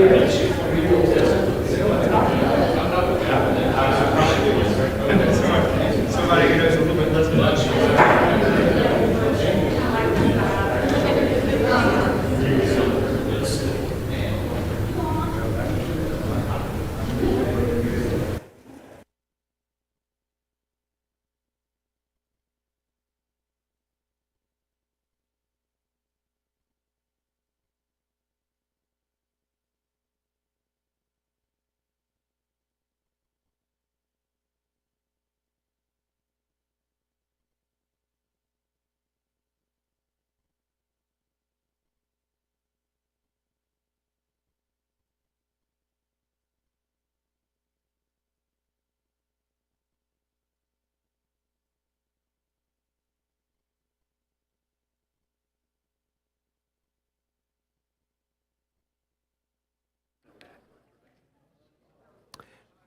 Somebody who knows a little bit less about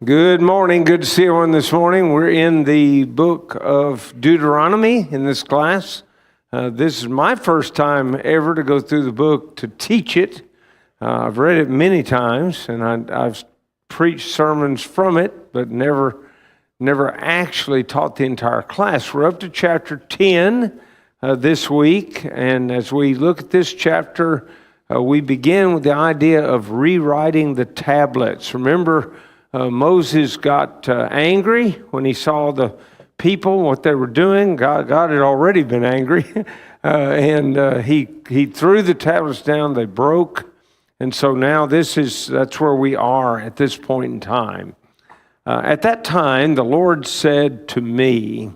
Good morning. Good to see everyone this morning. We're in the book of Deuteronomy in this class. This is my first time ever to go through the book to teach it. I've read it many times, and I've preached sermons from it, but never actually taught the entire class. We're up to chapter 10 this week, and as we look at this chapter, we begin with the idea of rewriting the tablets. Remember, Moses got angry when he saw the people, what they were doing. God had already been angry, and he threw the tablets down. They broke, and so now that's where we are at this point in time. At that time, the Lord said to me,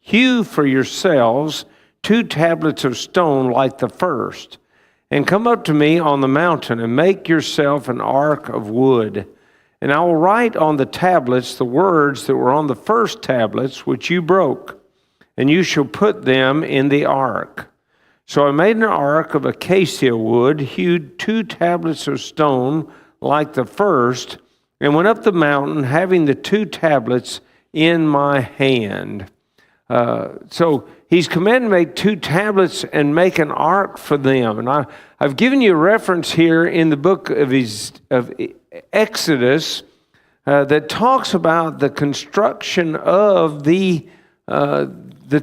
"Hew for yourselves 2 tablets of stone like the first, and come up to me on the mountain and make yourself an ark of wood. And I will write on the tablets the words that were on the first tablets which you broke, and you shall put them in the ark." So I made an ark of acacia wood, hewed 2 tablets of stone like the first, and went up the mountain having the 2 tablets in my hand. So he's commanded to make 2 tablets and make an ark for them. And I've given you a reference here in the book of Exodus that talks about the construction of the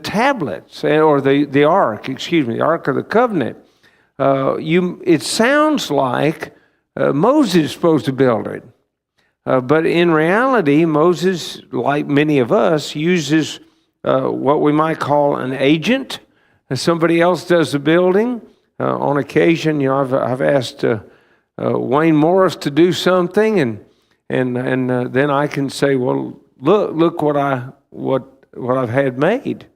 tablets, or the ark, the Ark of the Covenant. It sounds like Moses is supposed to build it. But in reality, Moses, like many of us, uses what we might call an agent. Somebody else does the building. On occasion, I've asked Wayne Morris to do something, and then I can say, "Well, look what I've had made."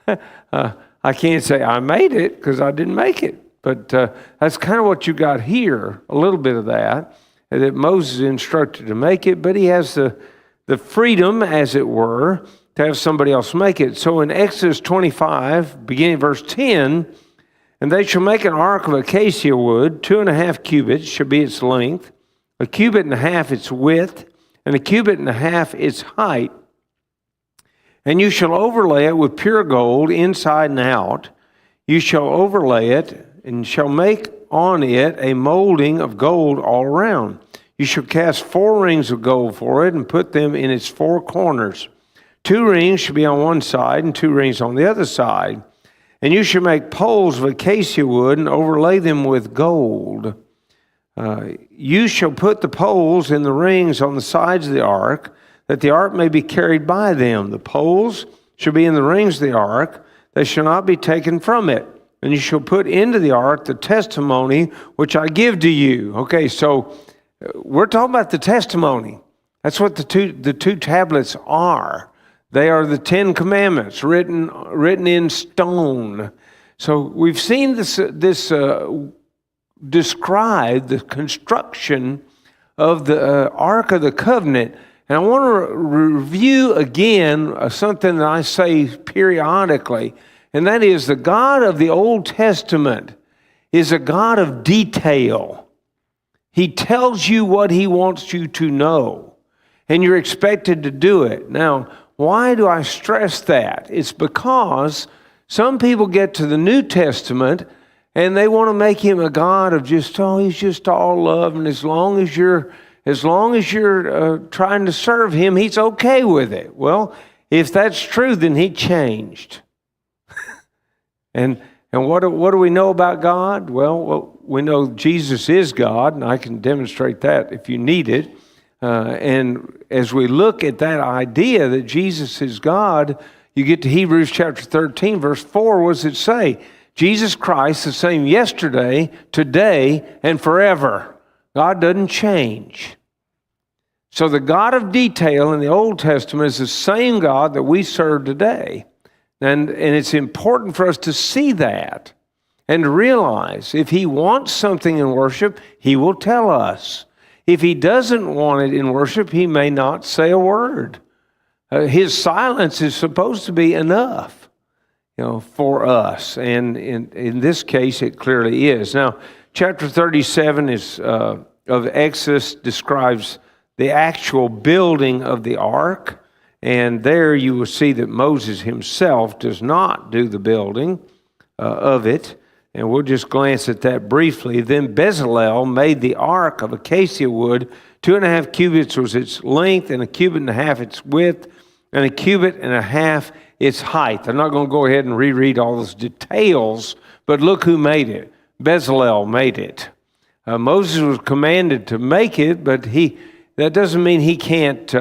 I can't say I made it because I didn't make it, but that's kind of what you got here. A little bit of that Moses instructed to make it, but he has the freedom, as it were, to have somebody else make it. So in Exodus 25, beginning verse 10. "And they shall make an ark of acacia wood, 2.5 cubits shall be its length, 1.5 cubits its width, and 1.5 cubits its height. And you shall overlay it with pure gold inside and out. You shall overlay it, and shall make on it a molding of gold all around. You shall cast 4 rings of gold for it, and put them in its 4 corners. 2 rings shall be on one side, and 2 rings on the other side. And you shall make poles of acacia wood and overlay them with gold. You shall put the poles in the rings on the sides of the ark, that the ark may be carried by them. The poles shall be in the rings of the ark, they shall not be taken from it. And you shall put into the ark the testimony which I give to you." Okay, so we're talking about the testimony. That's what the two tablets are. They are the 10 Commandments written in stone. So we've seen this describe the construction of the Ark of the Covenant. And I want to review again something that I say periodically, and that is the God of the Old Testament is a God of detail. He tells you what he wants you to know, and you're expected to do it. Now, why do I stress that? It's because some people get to the New Testament And they want to make him a God of just, he's just all love. And as long as you're trying to serve him, he's okay with it. Well, if that's true, then he changed. And what do we know about God? Well, we know Jesus is God, and I can demonstrate that if you need it. And as we look at that idea that Jesus is God, you get to Hebrews chapter 13, verse 4. What does it say? Jesus Christ, the same yesterday, today, and forever. God doesn't change. So the God of detail in the Old Testament is the same God that we serve today. And it's important for us to see that and to realize if he wants something in worship, he will tell us. If he doesn't want it in worship, he may not say a word. His silence is supposed to be enough, for us. And in this case, it clearly is. Now, chapter 37 of Exodus describes the actual building of the ark. And there you will see that Moses himself does not do the building of it. And we'll just glance at that briefly. Then Bezalel made the ark of acacia wood. 2.5 cubits was its length, and 1.5 cubits its width, and 1.5 cubits its height. I'm not going to go ahead and reread all those details, but look who made it. Bezalel made it. Moses was commanded to make it, but that doesn't mean he can't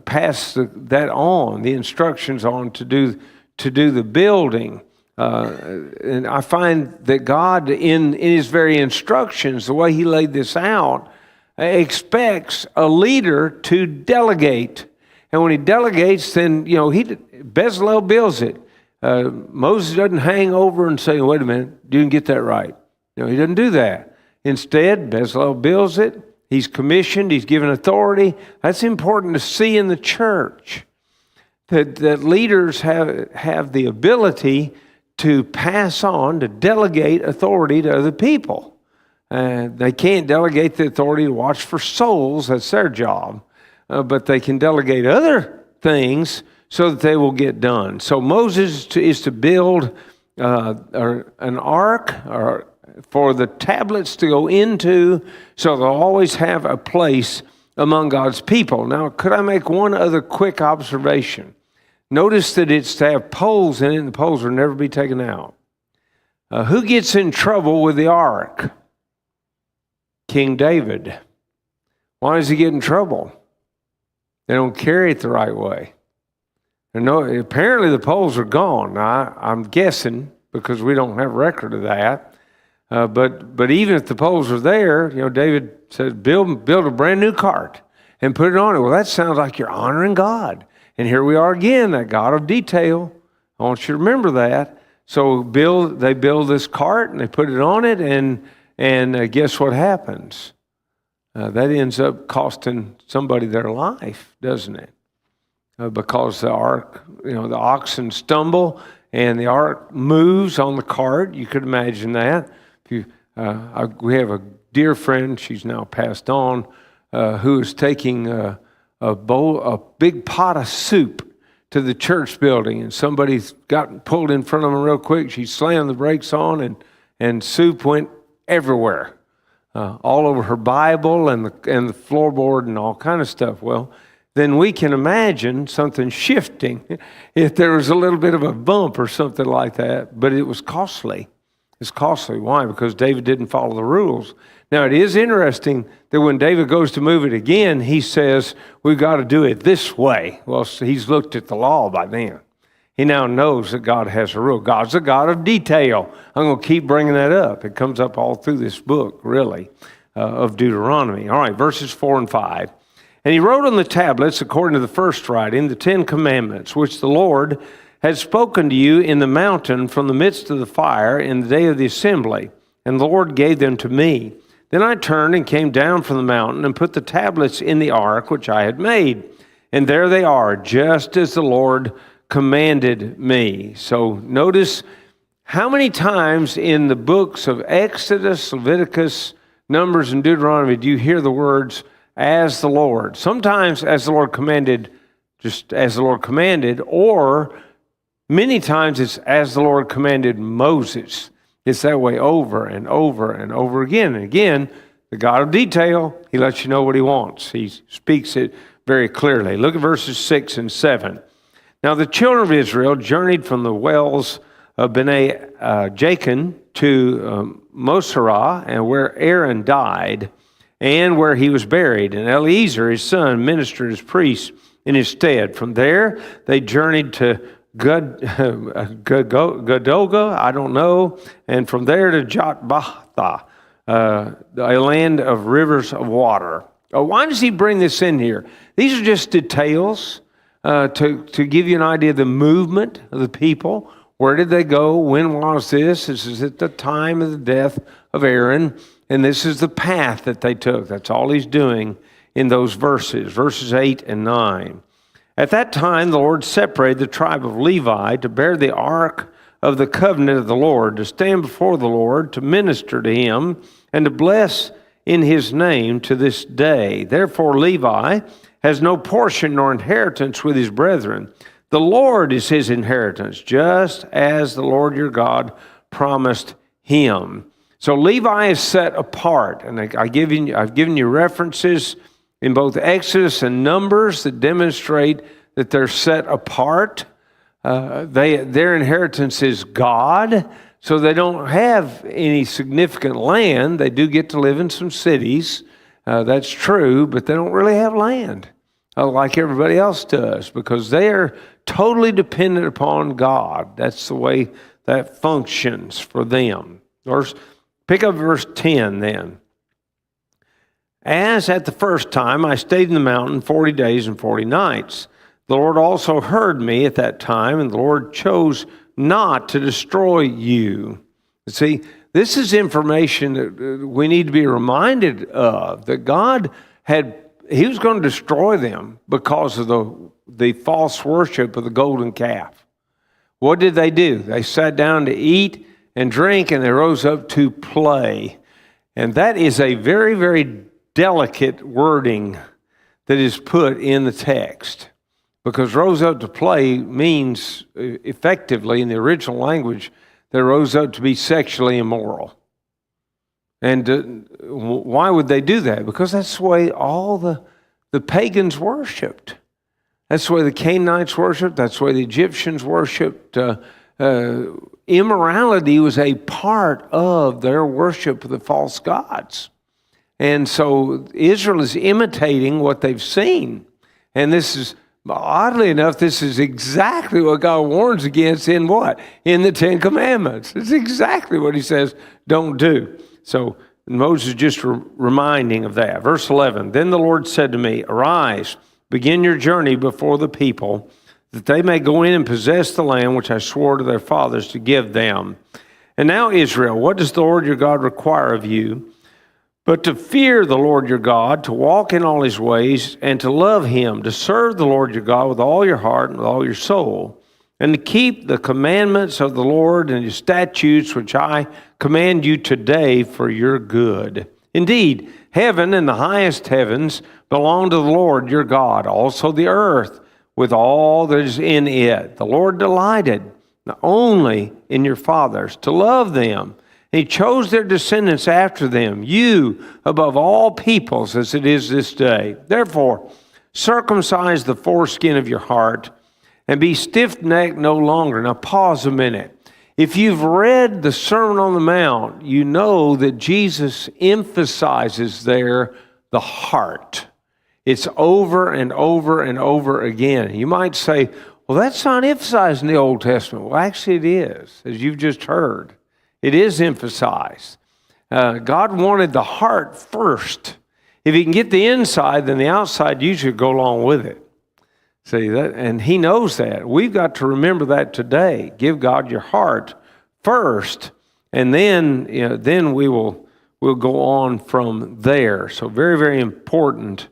pass that on, the instructions on to do the building. And I find that God, in his very instructions, the way he laid this out, expects a leader to delegate. And when he delegates, then, Bezalel builds it. Moses doesn't hang over and say, wait a minute, you didn't get that right. He doesn't do that. Instead, Bezalel builds it. He's commissioned. He's given authority. That's important to see in the church, that leaders have the ability to pass on, to delegate authority to other people. They can't delegate the authority to watch for souls. That's their job. But they can delegate other things so that they will get done. So Moses is to build an ark for the tablets to go into, so they'll always have a place among God's people. Now, could I make one other quick observation? Notice that it's to have poles in it, and the poles will never be taken out. Who gets in trouble with the ark? King David. Why does he get in trouble? They don't carry it the right way. Apparently the poles are gone. Now, I'm guessing, because we don't have record of that. But even if the poles are there, David said, build a brand new cart and put it on it. Well, that sounds like you're honoring God. And here we are again, that God of detail. I want you to remember that. So they build this cart and they put it on it, and guess what happens? That ends up costing somebody their life, doesn't it? Because the ark, the oxen stumble and the ark moves on the cart. You could imagine that. We have a dear friend, she's now passed on, who is taking a big pot of soup to the church building, and somebody's gotten pulled in front of them real quick. She slammed the brakes on, and soup went everywhere, all over her Bible and the floorboard and all kind of stuff. Well, then we can imagine something shifting if there was a little bit of a bump or something like that. But it was costly. It's costly. Why? Because David didn't follow the rules. Now, it is interesting that when David goes to move it again, he says, we've got to do it this way. Well, so he's looked at the law by then. He now knows that God has a rule. God's a God of detail. I'm going to keep bringing that up. It comes up all through this book, really, of Deuteronomy. All right, verses 4 and 5. And he wrote on the tablets, according to the first writing, the 10 commandments, which the Lord had spoken to you in the mountain from the midst of the fire in the day of the assembly. And the Lord gave them to me. Then I turned and came down from the mountain and put the tablets in the ark which I had made. And there they are, just as the Lord commanded me. So notice how many times in the books of Exodus, Leviticus, Numbers, and Deuteronomy do you hear the words, as the Lord? Sometimes as the Lord commanded, just as the Lord commanded, or many times it's as the Lord commanded Moses. It's that way over and over and over again. And again, the God of detail, he lets you know what he wants. He speaks it very clearly. Look at verses 6 and 7. Now the children of Israel journeyed from the wells of Bene Jacan to Mosera, and where Aaron died, and where he was buried. And Eleazar, his son, ministered as priest in his stead. From there, they journeyed to Gadoga, I don't know, and from there to Jotbatha, a land of rivers of water. Why does he bring this in here? These are just details to give you an idea of the movement of the people. Where did they go? When was this? This is at the time of the death of Aaron, and this is the path that they took. That's all he's doing in those verses 8 and 9. At that time, the Lord separated the tribe of Levi to bear the ark of the covenant of the Lord, to stand before the Lord, to minister to him, and to bless in his name to this day. Therefore, Levi has no portion nor inheritance with his brethren. The Lord is his inheritance, just as the Lord your God promised him. So Levi is set apart, and I've given you references in both Exodus and Numbers that demonstrate that they're set apart. Their inheritance is God, so they don't have any significant land. They do get to live in some cities, that's true, but they don't really have land like everybody else does, because they are totally dependent upon God. That's the way that functions for them. Pick up verse 10 then. As at the first time I stayed in the mountain 40 days and 40 nights. The Lord also heard me at that time, and the Lord chose not to destroy you. See, this is information that we need to be reminded of, that God he was going to destroy them because of the false worship of the golden calf. What did they do? They sat down to eat and drink, and they rose up to play. And that is a very, very delicate wording that is put in the text, because rose up to play means effectively in the original language they rose up to be sexually immoral. And why would they do that? Because that's the way all the pagans worshipped. That's the way the Canaanites worshipped. That's the way the Egyptians worshipped. Immorality was a part of their worship of the false gods. And so Israel is imitating what they've seen. And this is, oddly enough, this is exactly what God warns against in what? In the Ten Commandments. It's exactly what he says don't do. So Moses just reminding of that. Verse 11, then the Lord said to me, arise, begin your journey before the people, that they may go in and possess the land which I swore to their fathers to give them. And now, Israel, what does the Lord your God require of you? But to fear the Lord your God, to walk in all his ways, and to love him, to serve the Lord your God with all your heart and with all your soul, and to keep the commandments of the Lord and his statutes which I command you today for your good. Indeed, heaven and the highest heavens belong to the Lord your God, also the earth with all that is in it. The Lord delighted not only in your fathers to love them, he chose their descendants after them, you above all peoples as it is this day. Therefore, circumcise the foreskin of your heart and be stiff-necked no longer. Now pause a minute. If you've read the Sermon on the Mount, you know that Jesus emphasizes there the heart. It's over and over and over again. You might say, well, that's not emphasized in the Old Testament. Well, actually it is, as you've just heard. It is emphasized. God wanted the heart first. If he can get the inside, then the outside usually go along with it. See that, and he knows that. We've got to remember that today. Give God your heart first, and then we'll go on from there. So very, very important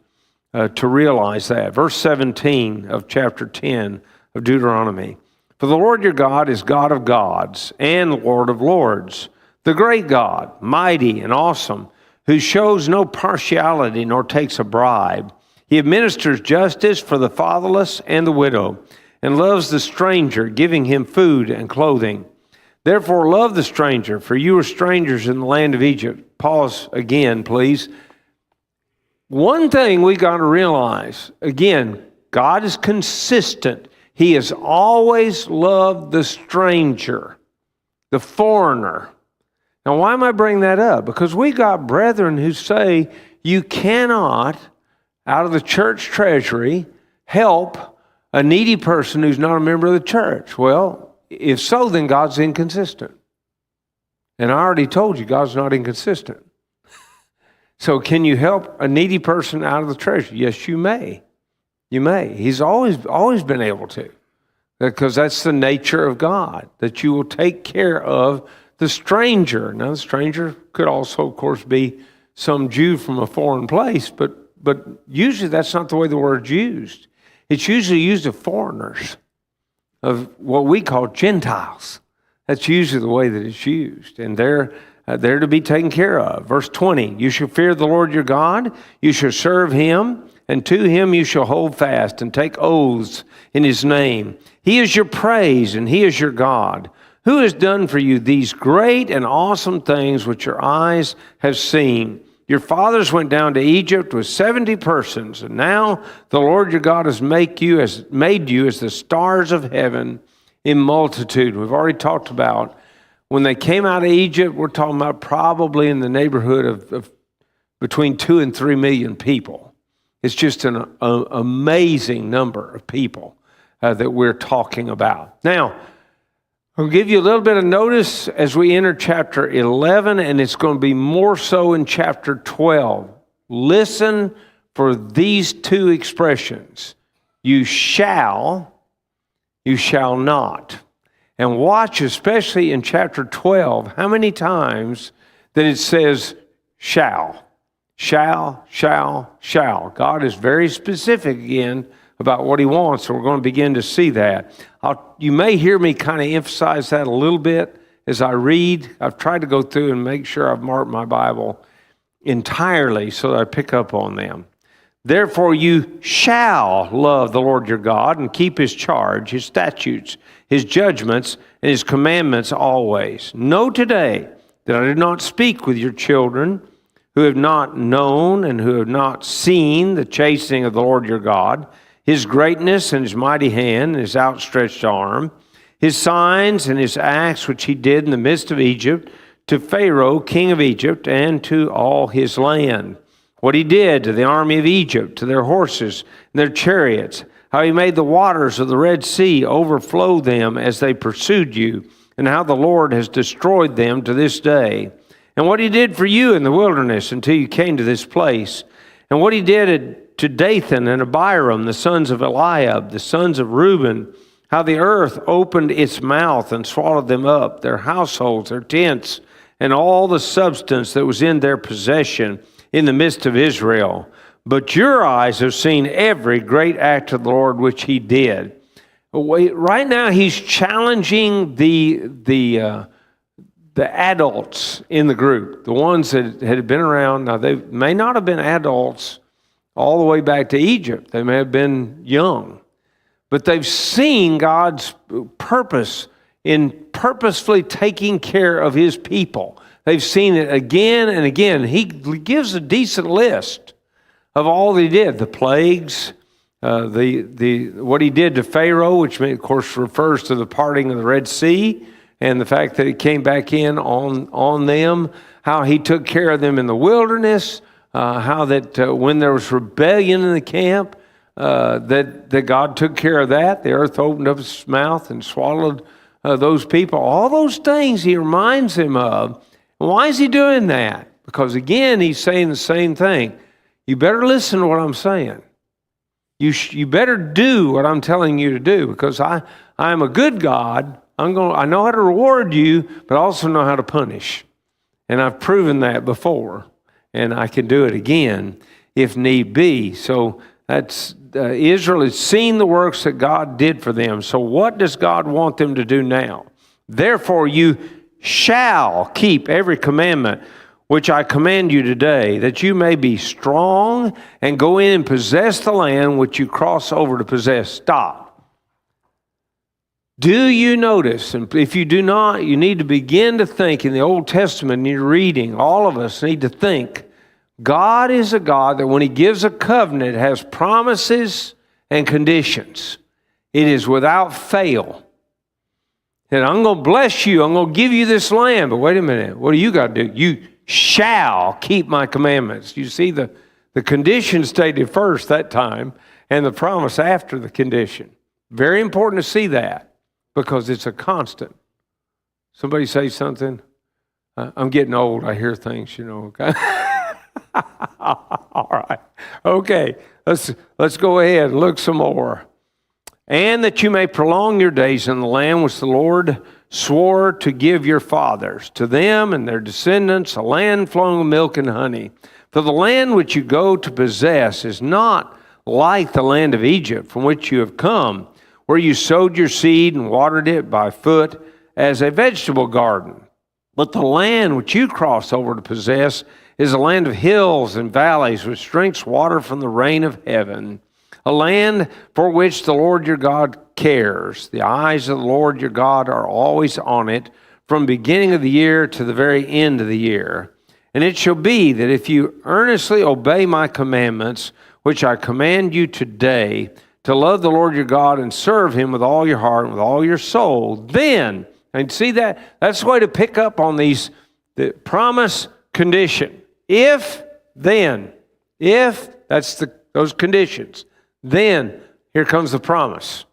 to realize that. Verse 17 of chapter 10 of Deuteronomy. For the Lord your God is God of gods and Lord of lords, the great God, mighty and awesome, who shows no partiality nor takes a bribe. He administers justice for the fatherless and the widow, and loves the stranger, giving him food and clothing. Therefore, love the stranger, for you are strangers in the land of Egypt. Pause again, please. One thing we got to realize, again, God is consistent. He has always loved the stranger, the foreigner. Now, why am I bringing that up? Because we got brethren who say you cannot, out of the church treasury, help a needy person who's not a member of the church. Well, if so, then God's inconsistent. And I already told you God's not inconsistent. So can you help a needy person out of the treasury? Yes, you may. You may. He's always been able to. Because that's the nature of God, that you will take care of the stranger. Now, the stranger could also, of course, be some Jew from a foreign place, but usually that's not the way the word's used. It's usually used of foreigners, of what we call Gentiles. That's usually the way that it's used, and they're to be taken care of. Verse 20, you shall fear the Lord your God, you shall serve him, and to him you shall hold fast and take oaths in his name. He is your praise, and he is your God, who has done for you these great and awesome things which your eyes have seen. Your fathers went down to Egypt with 70 persons, and now the Lord your God has made you as the stars of heaven in multitude. We've already talked about when they came out of Egypt, we're talking about probably in the neighborhood of between 2 and 3 million people. It's just an amazing number of people that we're talking about. Now, I'll give you a little bit of notice as we enter chapter 11, and it's going to be more so in chapter 12. Listen for these two expressions. You shall not. And watch, especially in chapter 12, how many times that it says shall. Shall. God is very specific again about what he wants, and we're going to begin to see that. You may hear me kind of emphasize that a little bit as I read. I've tried to go through and make sure I've marked my Bible entirely so that I pick up on them. Therefore you shall love the Lord your God and keep his charge, his statutes, his judgments, and his commandments always. Know today that I did not speak with your children who have not known and who have not seen the chastening of the Lord your God, his greatness and his mighty hand and his outstretched arm, his signs and his acts which he did in the midst of Egypt, to Pharaoh, king of Egypt, and to all his land. What he did to the army of Egypt, to their horses and their chariots, how he made the waters of the Red Sea overflow them as they pursued you, and how the Lord has destroyed them to this day. And what he did for you in the wilderness until you came to this place, and what he did to Dathan and Abiram, the sons of Eliab, the sons of Reuben, how the earth opened its mouth and swallowed them up, their households, their tents, and all the substance that was in their possession in the midst of Israel. But your eyes have seen every great act of the Lord which he did. Right now he's challenging the adults in the group, the ones that had been around. Now they may not have been adults all the way back to Egypt. They may have been young. But they've seen God's purpose in purposefully taking care of his people. They've seen it again and again. He gives a decent list of all that he did. The plagues, what he did to Pharaoh, which of course refers to the parting of the Red Sea, and the fact that it came back in on them, how he took care of them in the wilderness, how that when there was rebellion in the camp, that God took care of that. The earth opened up its mouth and swallowed those people. All those things he reminds them of. Why is he doing that? Because again, he's saying the same thing. You better listen to what I'm saying. You better do what I'm telling you to do, because I am a good God. I know how to reward you, but I also know how to punish. And I've proven that before, and I can do it again if need be. So that's Israel has seen the works that God did for them. So what does God want them to do now? Therefore you shall keep every commandment which I command you today, that you may be strong and go in and possess the land which you cross over to possess. Stop. Do you notice, and if you do not, you need to begin to think in the Old Testament, you're reading, all of us need to think, God is a God that when He gives a covenant, has promises and conditions. It is without fail. And I'm going to bless you, I'm going to give you this land, but wait a minute, what do you got to do? You shall keep my commandments. You see the condition stated first that time, and the promise after the condition. Very important to see that. Because it's a constant. Somebody say something. I'm getting old. I hear things, Okay. All right. Okay. Let's go ahead and look some more. And that you may prolong your days in the land which the Lord swore to give your fathers, to them and their descendants, a land flowing with milk and honey. For the land which you go to possess is not like the land of Egypt, from which you have come, where you sowed your seed and watered it by foot as a vegetable garden. But the land which you cross over to possess is a land of hills and valleys, which drinks water from the rain of heaven, a land for which the Lord your God cares. The eyes of the Lord your God are always on it, from beginning of the year to the very end of the year. And it shall be that if you earnestly obey my commandments, which I command you today, to love the Lord your God and serve Him with all your heart and with all your soul, then, and see that's the way to pick up on the promise condition. If, then, if, that's those conditions, then here comes the promise.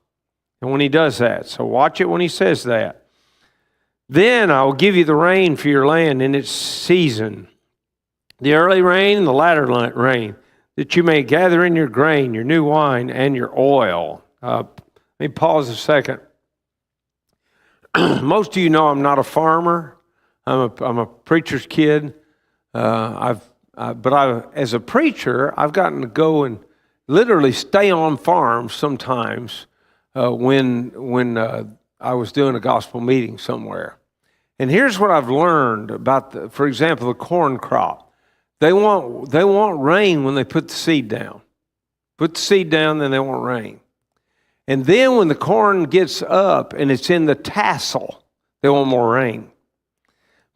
And when He does that, so watch it when He says that. Then I will give you the rain for your land in its season, the early rain and the latter rain, that you may gather in your grain, your new wine, and your oil. Let me pause a second. Most of you know I'm not a farmer. I'm a preacher's kid. But as a preacher, I've gotten to go and literally stay on farms sometimes when I was doing a gospel meeting somewhere. And here's what I've learned about, for example, the corn crop. They want rain when they put the seed down. Put the seed down, then they want rain. And then when the corn gets up and it's in the tassel, they want more rain.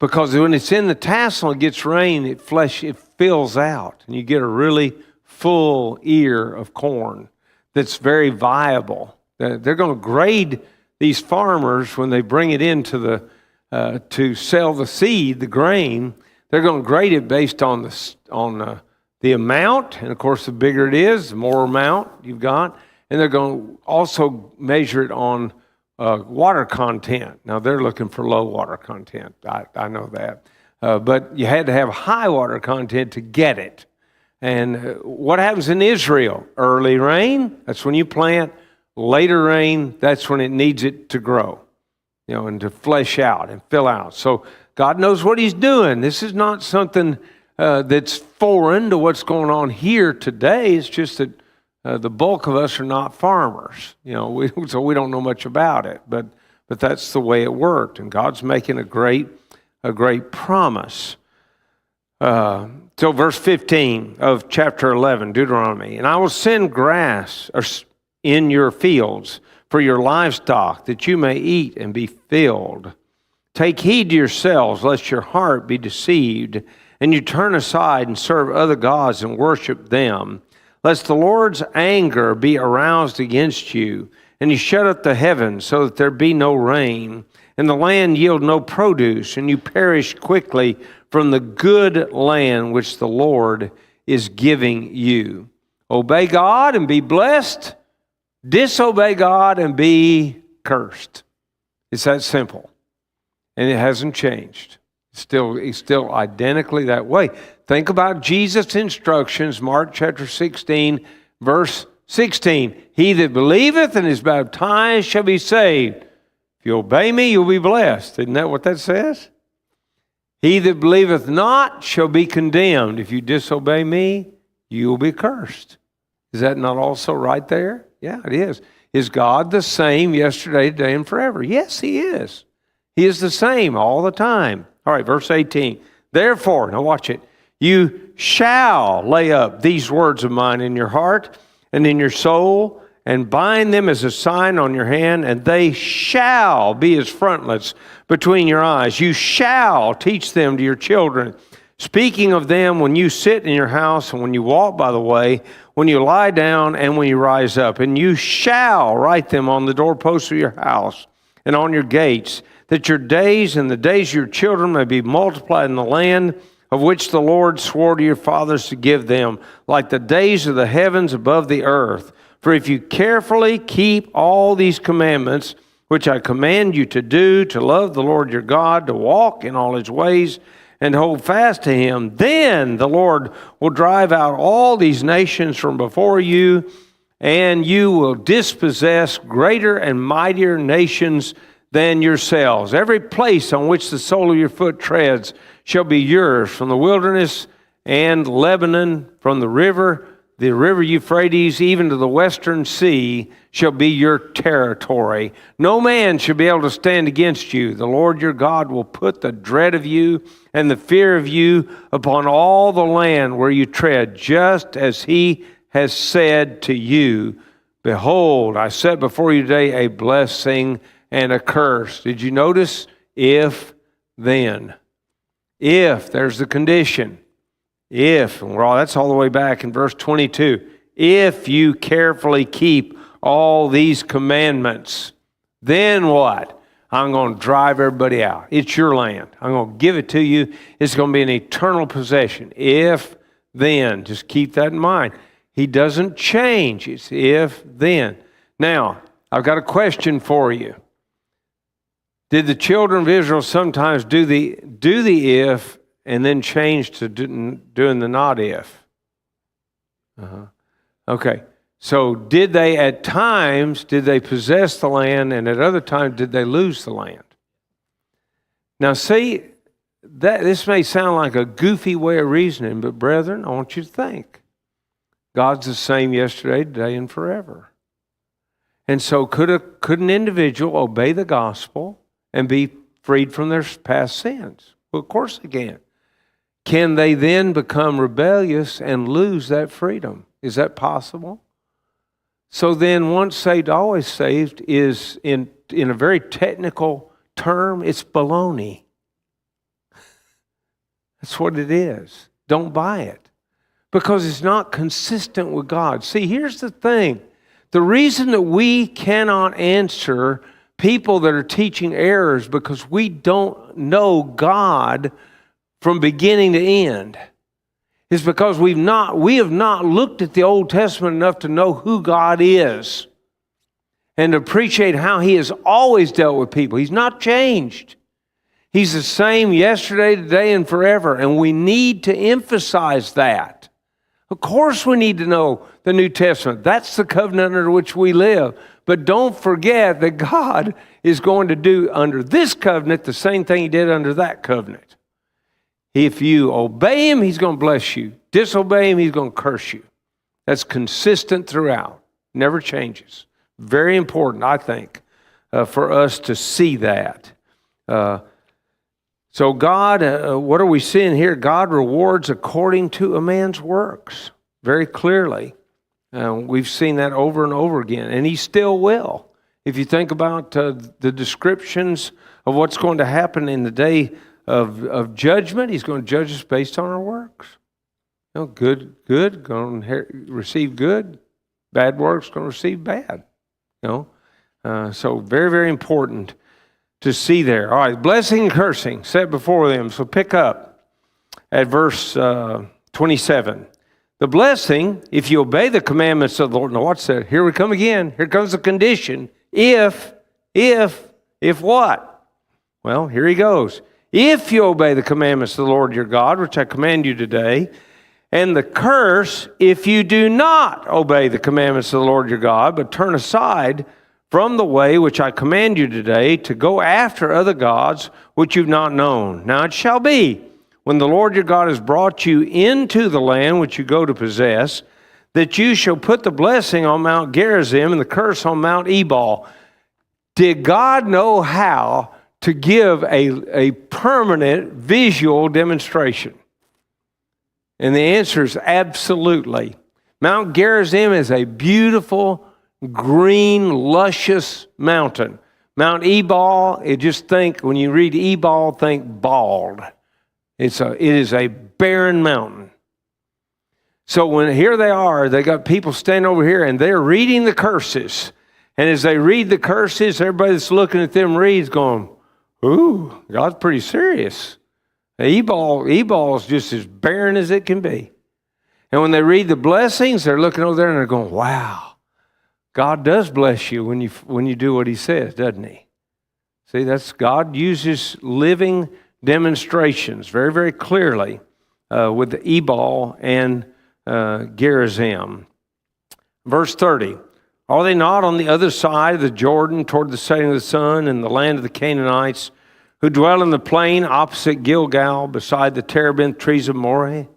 Because when it's in the tassel and it gets rain, it fills out. And you get a really full ear of corn that's very viable. They're going to grade these farmers when they bring it into to sell the seed, the grain. They're going to grade it based on the amount, and of course, the bigger it is, the more amount you've got. And they're going to also measure it on water content. Now, they're looking for low water content. I know that. But you had to have high water content to get it. And what happens in Israel? Early rain, that's when you plant. Later rain, that's when it needs it to grow, and to flesh out and fill out. So God knows what He's doing. This is not something that's foreign to what's going on here today. It's just that the bulk of us are not farmers, so we don't know much about it. But that's the way it worked, and God's making a great promise. So verse 15 of chapter 11, Deuteronomy, and I will send grass in your fields for your livestock, that you may eat and be filled. Take heed to yourselves, lest your heart be deceived, and you turn aside and serve other gods and worship them, lest the Lord's anger be aroused against you, and you shut up the heavens so that there be no rain, and the land yield no produce, and you perish quickly from the good land which the Lord is giving you. Obey God and be blessed. Disobey God and be cursed. It's that simple. And it hasn't changed. It's still identically that way. Think about Jesus' instructions, Mark chapter 16, verse 16. He that believeth and is baptized shall be saved. If you obey me, you'll be blessed. Isn't that what that says? He that believeth not shall be condemned. If you disobey me, you will be cursed. Is that not also right there? Yeah, it is. Is God the same yesterday, today, and forever? Yes, He is. He is the same all the time. All right, verse 18. Therefore, now watch it. You shall lay up these words of mine in your heart and in your soul, and bind them as a sign on your hand, and they shall be as frontlets between your eyes. You shall teach them to your children, speaking of them when you sit in your house and when you walk by the way, when you lie down and when you rise up. And you shall write them on the doorposts of your house and on your gates, that your days and the days of your children may be multiplied in the land of which the Lord swore to your fathers to give them, like the days of the heavens above the earth. For if you carefully keep all these commandments, which I command you to do, to love the Lord your God, to walk in all his ways, and hold fast to him, then the Lord will drive out all these nations from before you, and you will dispossess greater and mightier nations than yourselves. Every place on which the sole of your foot treads shall be yours, from the wilderness and Lebanon, from the river Euphrates, even to the western sea, shall be your territory. No man shall be able to stand against you. The Lord your God will put the dread of you and the fear of you upon all the land where you tread, just as he has said to you. Behold, I set before you today a blessing and a curse. Did you notice? If, then. If, there's the condition. If, and that's all the way back in verse 22. If you carefully keep all these commandments, then what? I'm going to drive everybody out. It's your land. I'm going to give it to you. It's going to be an eternal possession. If, then. Just keep that in mind. He doesn't change. It's if, then. Now, I've got a question for you. Did the children of Israel sometimes do the if and then change to doing the not if? Okay. So did they at times, did they possess the land, and at other times did they lose the land? Now see, this may sound like a goofy way of reasoning, but brethren, I want you to think. God's the same yesterday, today, and forever. And so could an individual obey the gospel and be freed from their past sins? Well, of course they can. Can they then become rebellious and lose that freedom? Is that possible? So then once saved, always saved is, in a very technical term, it's baloney. That's what it is. Don't buy it. Because it's not consistent with God. See, here's the thing. The reason that we cannot answer people that are teaching errors because we don't know God from beginning to end is because we have not looked at the Old Testament enough to know who God is and to appreciate how he has always dealt with people. He's not changed. He's the same yesterday, today, and forever, and we need to emphasize that. Of course we need to know the New Testament. That's the covenant under which we live. But don't forget that God is going to do under this covenant the same thing he did under that covenant. If you obey him, he's going to bless you. Disobey him, he's going to curse you. That's consistent throughout. Never changes. Very important, I think, for us to see that. So God, what are we seeing here? God rewards according to a man's works, very clearly. We've seen that over and over again, and he still will. If you think about the descriptions of what's going to happen in the day of judgment, he's going to judge us based on our works. You know, good, going to receive good. Bad works, going to receive bad. You know, so very, very important to see there. All right, blessing and cursing set before them. So pick up at verse 27. The blessing, if you obey the commandments of the Lord. Now watch that. Here we come again. Here comes the condition. If what? Well, here he goes. If you obey the commandments of the Lord your God, which I command you today, and the curse, if you do not obey the commandments of the Lord your God, but turn aside from the way which I command you today to go after other gods which you've not known. Now it shall be, when the Lord your God has brought you into the land which you go to possess, that you shall put the blessing on Mount Gerizim and the curse on Mount Ebal. Did God know how to give a permanent visual demonstration? And the answer is absolutely. Mount Gerizim is a beautiful green, luscious mountain. Mount Ebal, when you read Ebal, think bald. It is a barren mountain. So here they are, they got people standing over here and they're reading the curses. And as they read the curses, everybody that's looking at them reads going, ooh, God's pretty serious. Ebal is just as barren as it can be. And when they read the blessings, they're looking over there and they're going, wow, God does bless you when you do what he says, doesn't he? See, God uses living demonstrations very, very clearly with the Ebal and Gerizim. Verse 30, are they not on the other side of the Jordan toward the setting of the sun in the land of the Canaanites who dwell in the plain opposite Gilgal beside the terebinth trees of Moreh?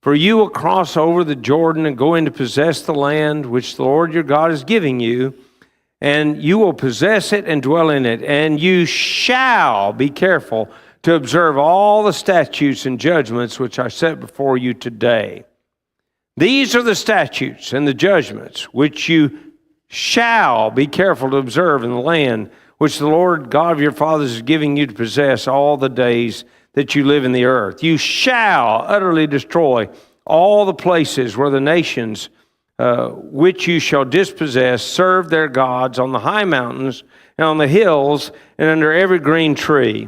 For you will cross over the Jordan and go in to possess the land which the Lord your God is giving you, and you will possess it and dwell in it, and you shall be careful to observe all the statutes and judgments which I set before you today. These are the statutes and the judgments which you shall be careful to observe in the land which the Lord God of your fathers is giving you to possess all the days that you live in the earth. You shall utterly destroy all the places where the nations which you shall dispossess serve their gods on the high mountains and on the hills and under every green tree.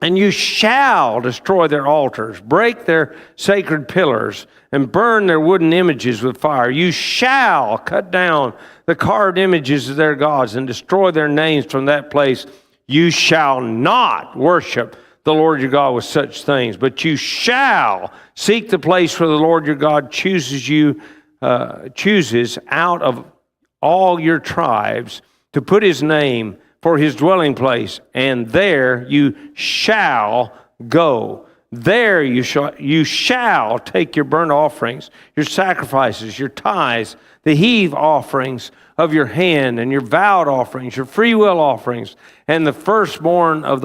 And you shall destroy their altars, break their sacred pillars, and burn their wooden images with fire. You shall cut down the carved images of their gods and destroy their names from that place. You shall not worship the Lord your God with such things, but you shall seek the place where the Lord your God chooses out of all your tribes to put his name for his dwelling place, and there you shall go. There you shall take your burnt offerings, your sacrifices, your tithes, the heave offerings of your hand, and your vowed offerings, your freewill offerings, and the firstborn of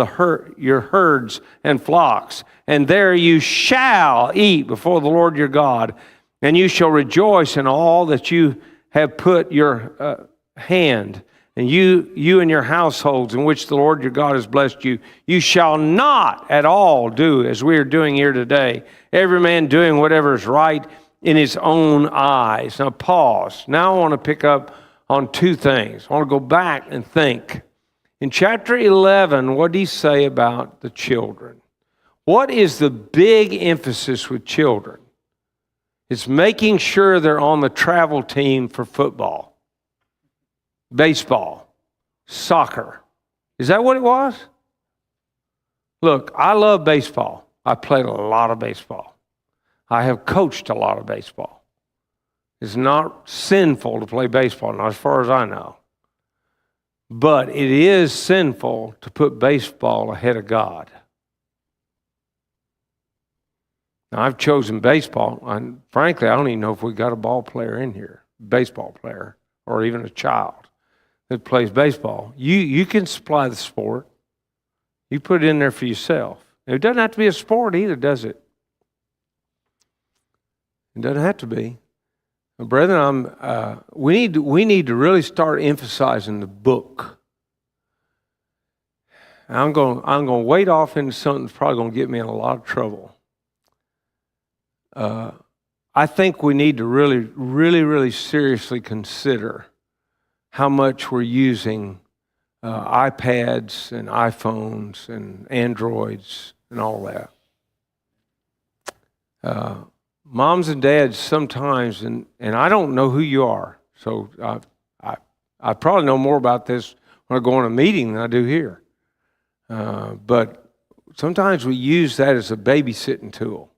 your herds and flocks. And there you shall eat before the Lord your God, and you shall rejoice in all that you have put your hand, and you and your households in which the Lord your God has blessed you. You shall not at all do as we are doing here today, every man doing whatever is right in his own eyes. Now pause. Now I want to pick up on two things. I want to go back and think. In chapter 11, what did he say about the children? What is the big emphasis with children? It's making sure they're on the travel team for football, baseball, soccer. Is that what it was? Look, I love baseball. I played a lot of baseball. I have coached a lot of baseball. It's not sinful to play baseball, not as far as I know. But it is sinful to put baseball ahead of God. Now, I've chosen baseball, and frankly, I don't even know if we got a ball player in here, baseball player, or even a child that plays baseball. You can supply the sport. You put it in there for yourself. It doesn't have to be a sport either, does it? It doesn't have to be. Brethren, we need to really start emphasizing the book. I'm going to wade off into something that's probably going to get me in a lot of trouble. I think we need to really seriously consider how much we're using iPads and iPhones and Androids and all that. Moms and dads sometimes, and I don't know who you are, so I probably know more about this when I go on a meeting than I do here. But sometimes we use that as a babysitting tool.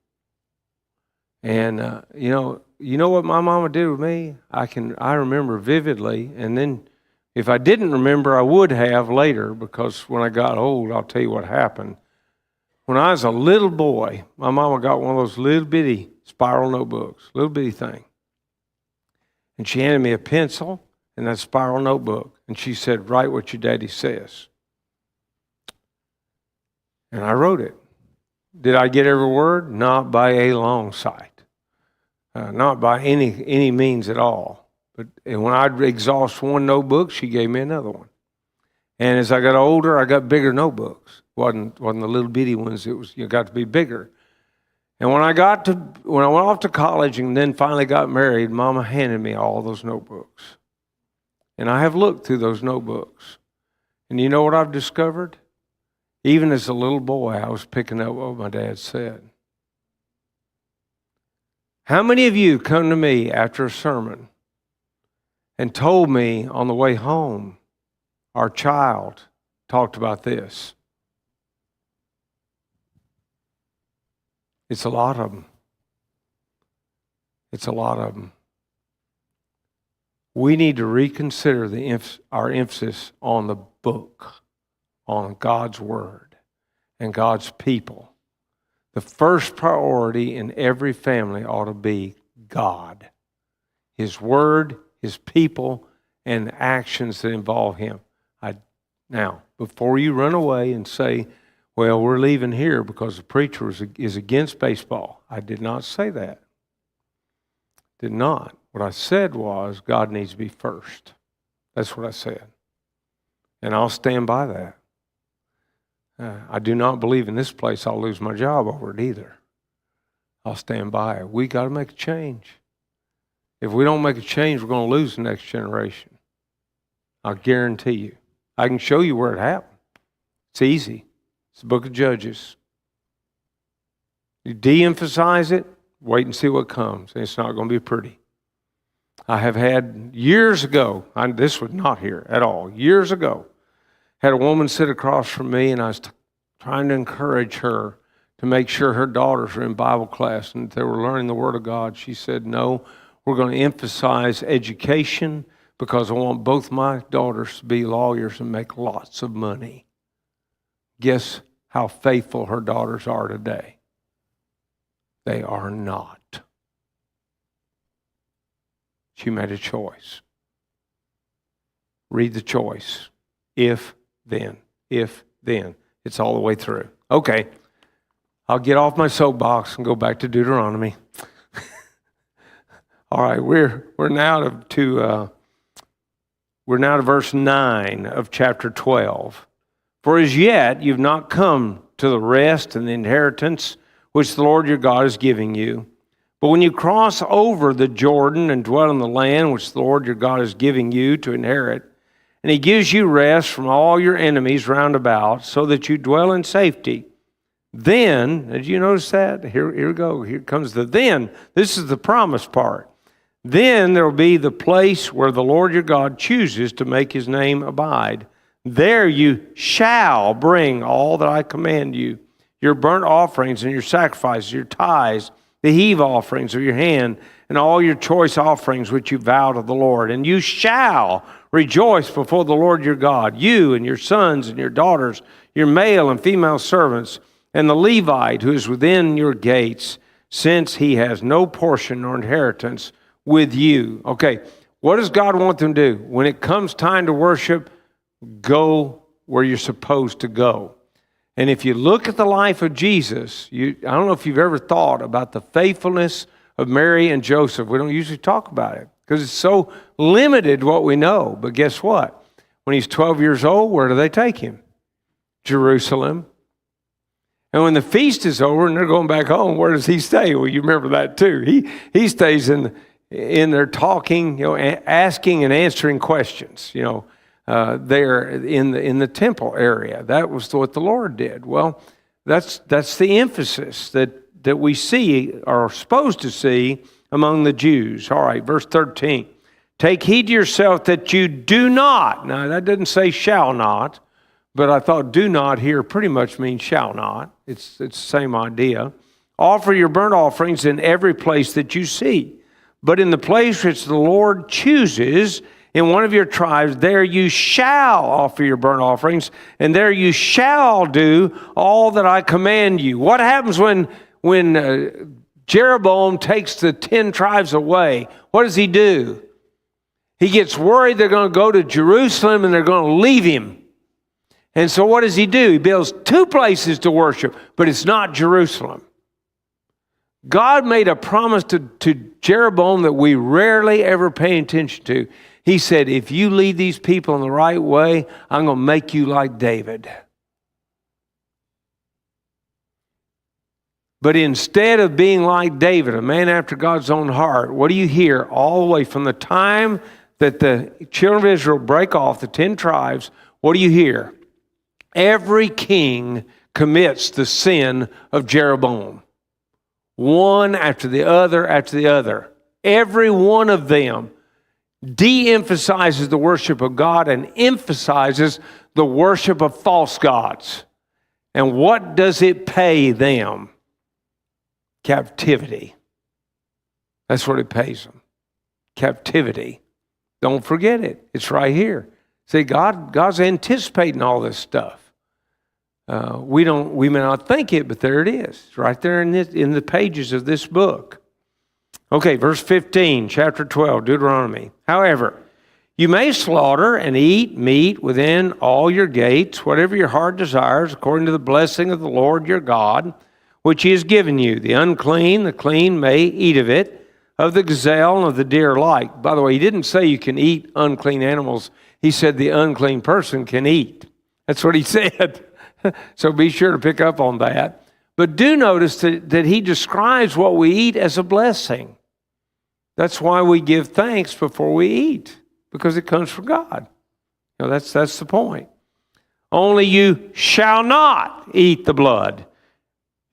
And you know what my mama did with me? I remember vividly, and then if I didn't remember, I would have later, because when I got old, I'll tell you what happened. When I was a little boy, my mama got one of those little bitty spiral notebooks, little bitty thing. And she handed me a pencil and that spiral notebook, and she said, write what your daddy says. And I wrote it. Did I get every word? Not by a long sight. Not by any means at all. And when I'd exhaust one notebook, she gave me another one. And as I got older, I got bigger notebooks. Wasn't the little bitty ones. It was, got to be bigger. And when I went off to college and then finally got married, Mama handed me all those notebooks. And I have looked through those notebooks. And you know what I've discovered? Even as a little boy, I was picking up what my dad said. How many of you come to me after a sermon and told me on the way home, our child talked about this? It's a lot of them. It's a lot of them. We need to reconsider our emphasis on the book, on God's Word and God's people. The first priority in every family ought to be God, His Word, His people, and actions that involve Him. Now, before you run away and say, well, we're leaving here because the preacher is against baseball. I did not say that. Did not. What I said was God needs to be first. That's what I said. And I'll stand by that. I do not believe in this place I'll lose my job over it either. I'll stand by it. We got to make a change. If we don't make a change, we're going to lose the next generation. I guarantee you. I can show you where it happened. It's easy. It's the book of Judges. You de-emphasize it, wait and see what comes. And it's not going to be pretty. I have had years ago, this was not here at all, years ago, had a woman sit across from me and I was trying to encourage her to make sure her daughters were in Bible class and they were learning the Word of God. She said, no, we're going to emphasize education because I want both my daughters to be lawyers and make lots of money. Guess how faithful her daughters are today? They are not. She made a choice. Read the choice. If, then. If, then. It's all the way through. Okay. I'll get off my soapbox and go back to Deuteronomy. All right, we're now to verse 9 of chapter 12. For as yet you've not come to the rest and the inheritance which the Lord your God is giving you. But when you cross over the Jordan and dwell in the land which the Lord your God is giving you to inherit, and He gives you rest from all your enemies round about, so that you dwell in safety, then, did you notice that? Here we go. Here comes the then. This is the promise part. Then there will be the place where the Lord your God chooses to make His name abide. There you shall bring all that I command you, your burnt offerings and your sacrifices, your tithes, the heave offerings of your hand, and all your choice offerings which you vow to the Lord. And you shall rejoice before the Lord your God, you and your sons and your daughters, your male and female servants, and the Levite who is within your gates, since he has no portion nor inheritance with you. Okay, what does God want them to do? When it comes time to worship, go where you're supposed to go. And if you look at the life of Jesus, I don't know if you've ever thought about the faithfulness of Mary and Joseph. We don't usually talk about it because it's so limited what we know. But guess what? When he's 12 years old, where do they take him? Jerusalem. And when the feast is over and they're going back home, where does he stay? Well, you remember that too. He stays in there talking, asking and answering questions, there in the temple area. That was what the Lord did. Well, that's the emphasis that we see or are supposed to see among the Jews. All right, verse 13. Take heed to yourself that you do not. Now, that doesn't say shall not, but I thought do not here pretty much means shall not. It's the same idea. Offer your burnt offerings in every place that you see. But in the place which the Lord chooses, in one of your tribes, there you shall offer your burnt offerings, and there you shall do all that I command you. What happens when Jeroboam takes the 10 tribes away? What does he do? He gets worried they're going to go to Jerusalem and they're going to leave him. And so what does he do? He builds 2 places to worship, but it's not Jerusalem. God made a promise to Jeroboam that we rarely ever pay attention to. He said, if you lead these people in the right way, I'm going to make you like David. But instead of being like David, a man after God's own heart, what do you hear all the way from the time that the children of Israel break off, the 10 tribes, what do you hear? Every king commits the sin of Jeroboam. One after the other after the other. Every one of them de-emphasizes the worship of God and emphasizes the worship of false gods. And what does it pay them? Captivity. That's what it pays them. Captivity. Don't forget it. It's right here. See, God's anticipating all this stuff. We may not think it, but there it is. It's right there in the pages of this book. Okay, verse 15, chapter 12, Deuteronomy. However, you may slaughter and eat meat within all your gates, whatever your heart desires, according to the blessing of the Lord your God, which he has given you. The clean may eat of it, of the gazelle and of the deer alike. By the way, he didn't say you can eat unclean animals. He said the unclean person can eat. That's what he said. So be sure to pick up on that. But do notice that he describes what we eat as a blessing. That's why we give thanks before we eat, because it comes from God. You know, that's the point. Only you shall not eat the blood.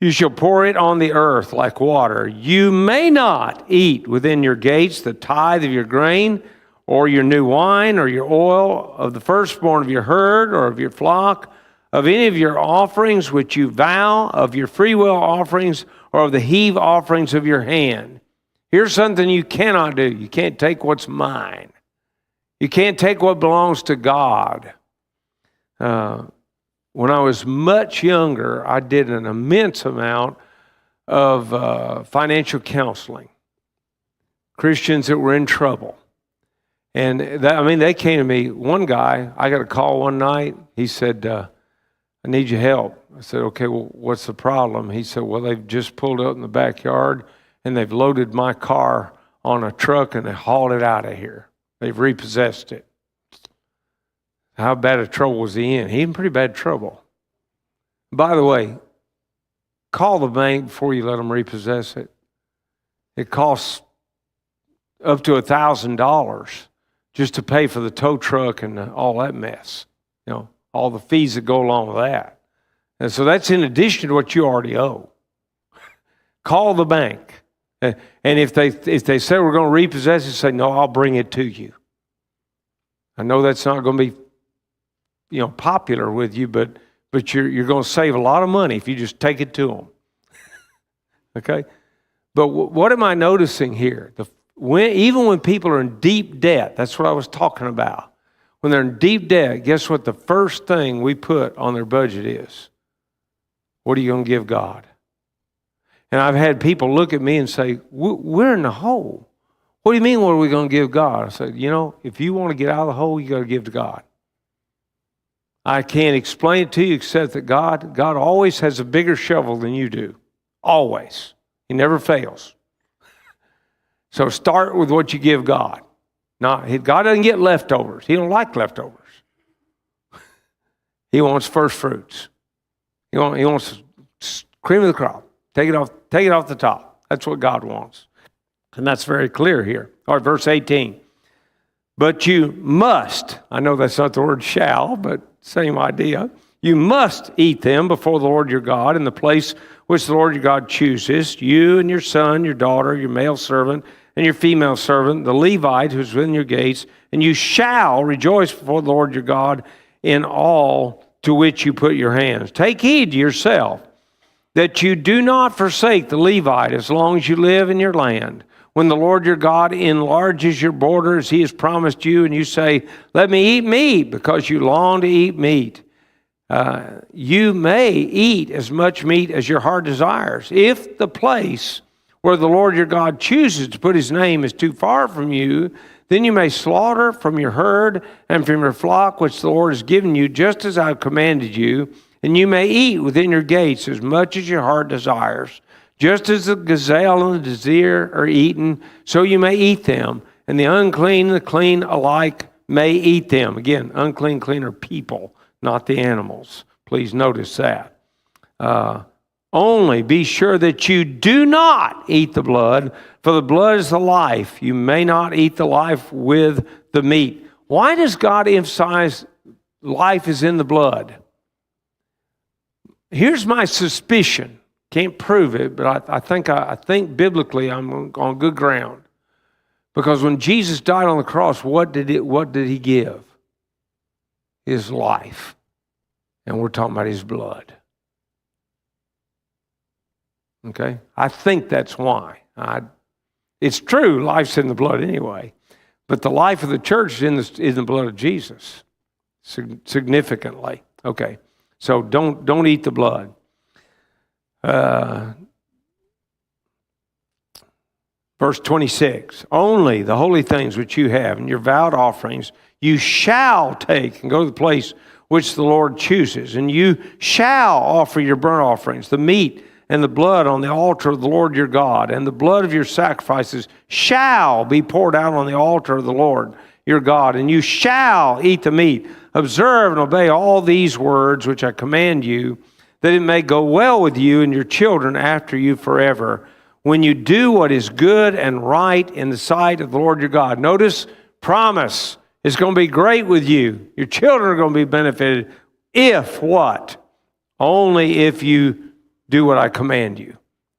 You shall pour it on the earth like water. You may not eat within your gates the tithe of your grain, or your new wine, or your oil, of the firstborn of your herd, or of your flock, of any of your offerings which you vow, of your freewill offerings, or of the heave offerings of your hand. Here's something you cannot do. You can't take what's mine. You can't take what belongs to God. When I was much younger, I did an immense amount of financial counseling. Christians that were in trouble. And they came to me. One guy, I got a call one night. He said, I need your help. I said, okay, well, what's the problem? He said, well, they've just pulled up in the backyard and they've loaded my car on a truck and they hauled it out of here. They've repossessed it. How bad of trouble was he in? He in pretty bad trouble. By the way, call the bank before you let them repossess it. It costs up to $1,000 just to pay for the tow truck and all that mess. You know, all the fees that go along with that. And so that's in addition to what you already owe. Call the bank. And if they say we're going to repossess it, say, no, I'll bring it to you. I know that's not going to be, popular with you, but you're going to save a lot of money if you just take it to them. Okay? But what am I noticing here? Even when people are in deep debt, that's what I was talking about. When they're in deep debt, guess what the first thing we put on their budget is? What are you going to give God? And I've had people look at me and say, we're in the hole. What do you mean, what are we going to give God? I said, if you want to get out of the hole, you got to give to God. I can't explain it to you except that God always has a bigger shovel than you do. Always. He never fails. So start with what you give God. Now, God doesn't get leftovers. He don't like leftovers. He wants first fruits. He wants cream of the crop. Take it off the top. That's what God wants. And that's very clear here. All right, verse 18. But you must, I know that's not the word shall, but same idea. You must eat them before the Lord your God in the place which the Lord your God chooses, you and your son, your daughter, your male servant, and your female servant, the Levite who's within your gates, and you shall rejoice before the Lord your God in all to which you put your hands. Take heed to yourself that you do not forsake the Levite as long as you live in your land. When the Lord your God enlarges your borders, he has promised you, and you say, let me eat meat, because you long to eat meat. You may eat as much meat as your heart desires. If the place where the Lord your God chooses to put his name is too far from you, then you may slaughter from your herd and from your flock, which the Lord has given you, just as I have commanded you, and you may eat within your gates as much as your heart desires. Just as the gazelle and the deer are eaten, so you may eat them, and the unclean and the clean alike may eat them. Again, unclean, clean are people, not the animals. Please notice that. Only be sure that you do not eat the blood, for the blood is the life. You may not eat the life with the meat. Why does God emphasize life is in the blood? Here's my suspicion. Can't prove it, but I think biblically I'm on good ground. Because when Jesus died on the cross, what did he give? His life. And we're talking about his blood. Okay? I think that's why. It's true, life's in the blood anyway. But the life of the church is in the blood of Jesus. Significantly. Okay. So don't eat the blood. Verse 26, only the holy things which you have and your vowed offerings you shall take and go to the place which the Lord chooses. And you shall offer your burnt offerings, the meat and the blood on the altar of the Lord your God. And the blood of your sacrifices shall be poured out on the altar of the Lord your God. And you shall eat the meat. Observe and obey all these words which I command you, that it may go well with you and your children after you forever, when you do what is good and right in the sight of the Lord your God. Notice, promise. It's going to be great with you. Your children are going to be benefited. If what? Only if you do what I command you.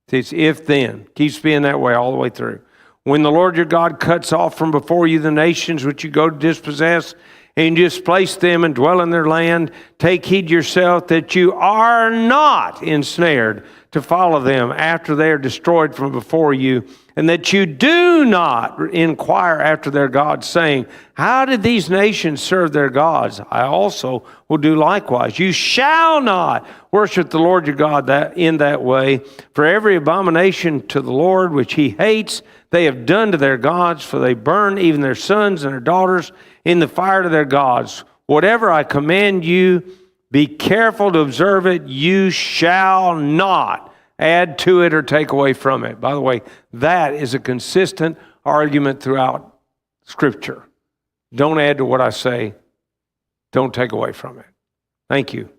It's if then. Keeps being that way all the way through. When the Lord your God cuts off from before you the nations which you go to dispossess, and you displace them and dwell in their land, take heed yourself that you are not ensnared to follow them after they are destroyed from before you, and that you do not inquire after their gods, saying, how did these nations serve their gods? I also will do likewise. You shall not worship the Lord your God in that way, for every abomination to the Lord which he hates, they have done to their gods, for they burn even their sons and their daughters in the fire to their gods. Whatever I command you, be careful to observe it. You shall not add to it or take away from it. By the way, that is a consistent argument throughout Scripture. Don't add to what I say. Don't take away from it. Thank you.